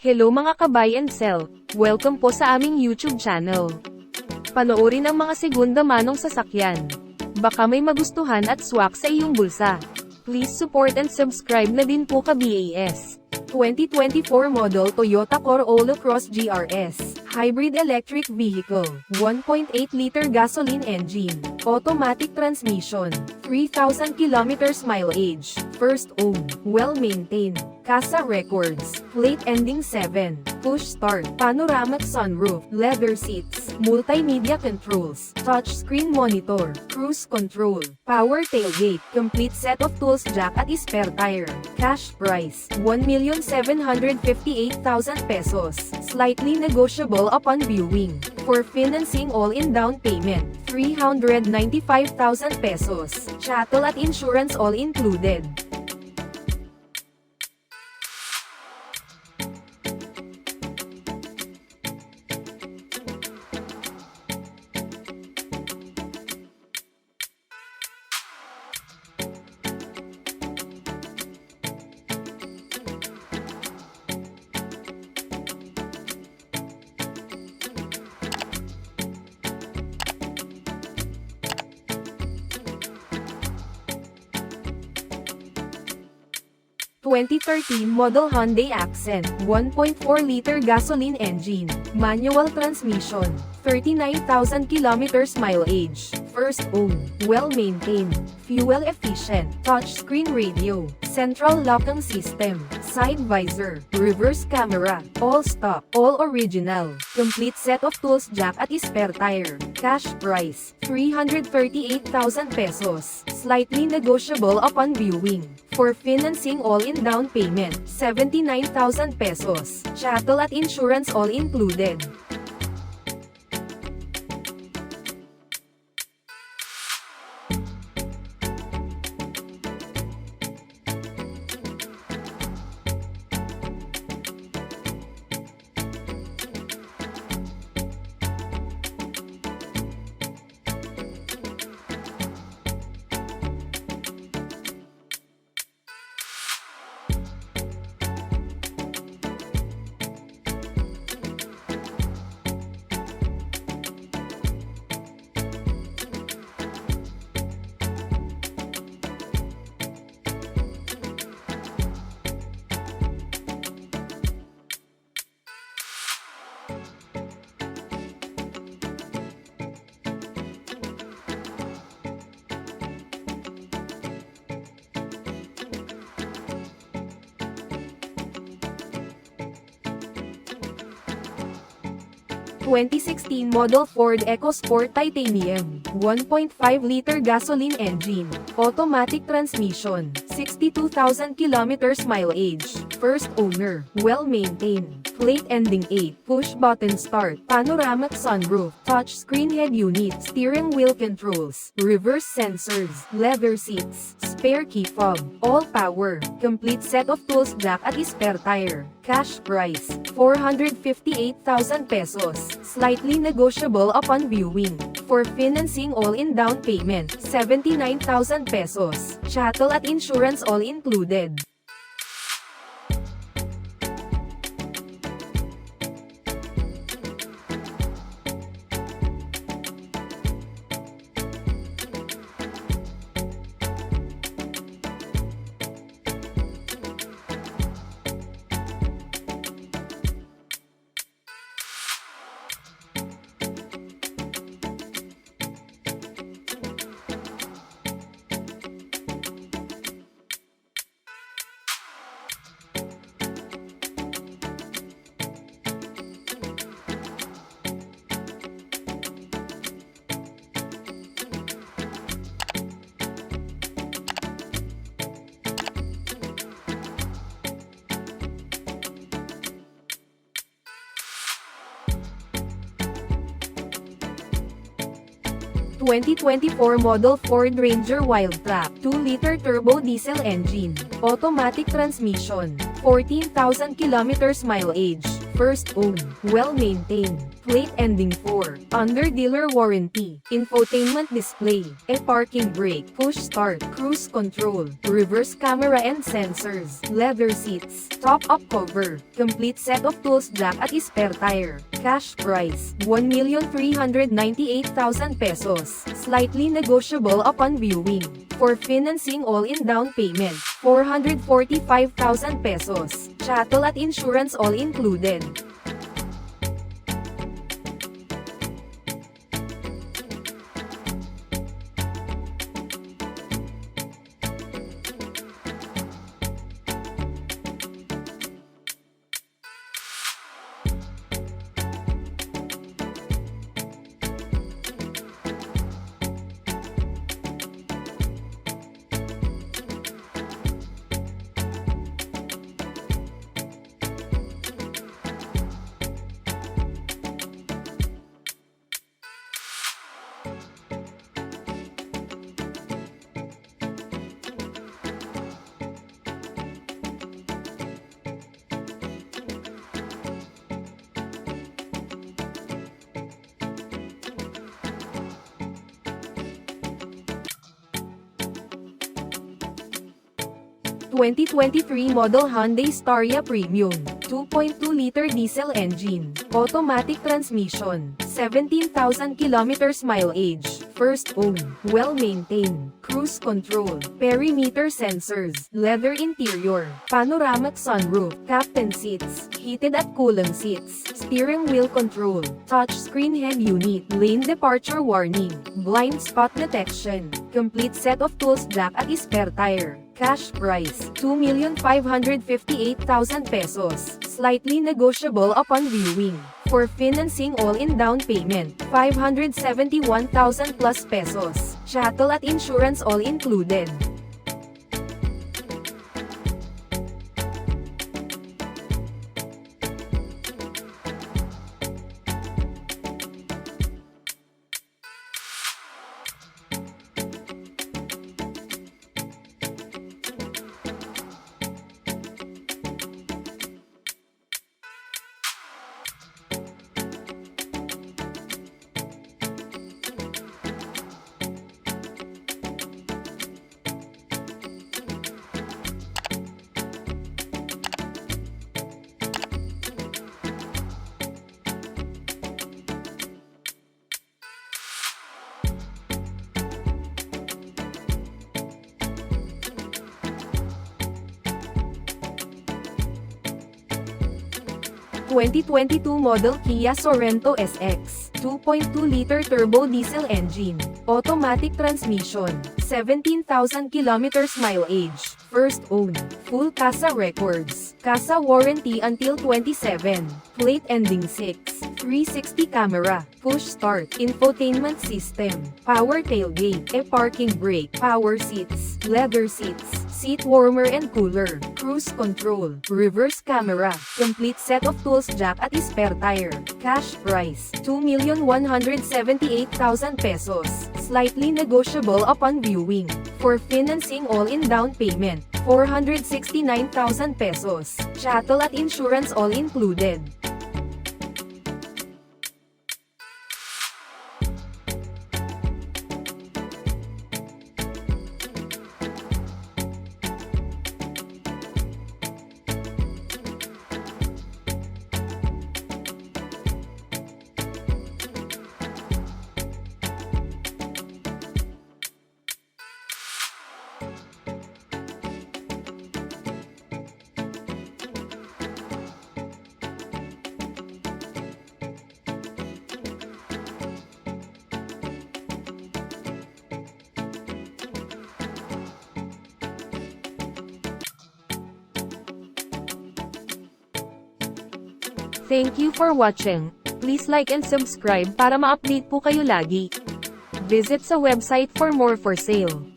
Hello mga ka-buy and sell, welcome po sa aming YouTube channel. Panoorin ang mga segunda manong sasakyan. Baka may magustuhan at swak sa iyong bulsa. Please support and subscribe na din po ka-BAS. 2024 model Toyota Corolla Cross GRS, hybrid electric vehicle, 1.8-liter gasoline engine, automatic transmission, 3,000 kilometers mileage, first owned, well-maintained, CASA records, plate ending 7, push start, panoramic sunroof, leather seats, multimedia controls, touchscreen monitor, cruise control, power tailgate, complete set of tools jack at spare tire, cash price, 1,758,000 pesos, slightly negotiable upon viewing. For financing all-in down payment, 395,000 pesos, chattel at insurance all included. (2013) model Hyundai Accent, 1.4-liter gasoline engine, manual transmission, 39,000 kilometers mileage, first owned, well-maintained, fuel-efficient, touchscreen radio, central locking system, side visor, reverse camera, all stock, all original, complete set of tools jack at spare tire, cash price, 338,000 pesos, slightly negotiable upon viewing. For financing all-in down payment, 79,000 pesos, chattel at insurance all included. (2016) model Ford Ecosport Titanium, 1.5-liter gasoline engine, automatic transmission, 62,000 kilometers mileage, first owner, well-maintained, plate ending 8, push-button start, panoramic sunroof, touchscreen head unit, steering wheel controls, reverse sensors, leather seats, spare key fob, all power, complete set of tools jack at spare tire, cash price, 458,000 pesos, slightly negotiable upon viewing. For financing all-in down payment, 79,000 pesos, chattel at insurance all included. (2024) model Ford Ranger Wildtrak, 2-liter turbo diesel engine, automatic transmission, 14,000 kilometers mileage, first owned, well-maintained, plate ending 4, under dealer warranty, infotainment display, parking brake, push start, cruise control, reverse camera and sensors, leather seats, top-up cover, complete set of tools, jack at spare tire. Cash price, 1,398,000 pesos, slightly negotiable upon viewing. For financing all-in down payment, 445,000 pesos, chattel at insurance all included. (2023) model Hyundai Staria Premium, 2.2-liter diesel engine, automatic transmission, 17,000 kilometers mileage, first owned, well-maintained, cruise control, perimeter sensors, leather interior, panoramic sunroof, captain seats, heated at cooling seats, steering wheel control, touchscreen head unit, lane departure warning, blind spot detection, complete set of tools, jack at spare tire. Cash price, 2,558,000 pesos, slightly negotiable upon viewing. For financing all-in down payment, 571,000 plus pesos, chattel at insurance all included. (2022) model Kia Sorento SX, 2.2-liter turbo diesel engine, automatic transmission, 17,000 kilometers mileage, first owned, full CASA records, CASA warranty until 27, plate ending 6, 360 camera, push start, infotainment system, power tailgate, parking brake, power seats, leather seats, seat warmer and cooler, cruise control, reverse camera, complete set of tools, jack at spare tire. Cash price, 2,178,000 pesos, slightly negotiable upon viewing. For financing all-in down payment, 469,000 pesos, chattel at insurance all included. Thank you for watching. Please like and subscribe para ma-update po kayo lagi. Visit sa website for more for sale.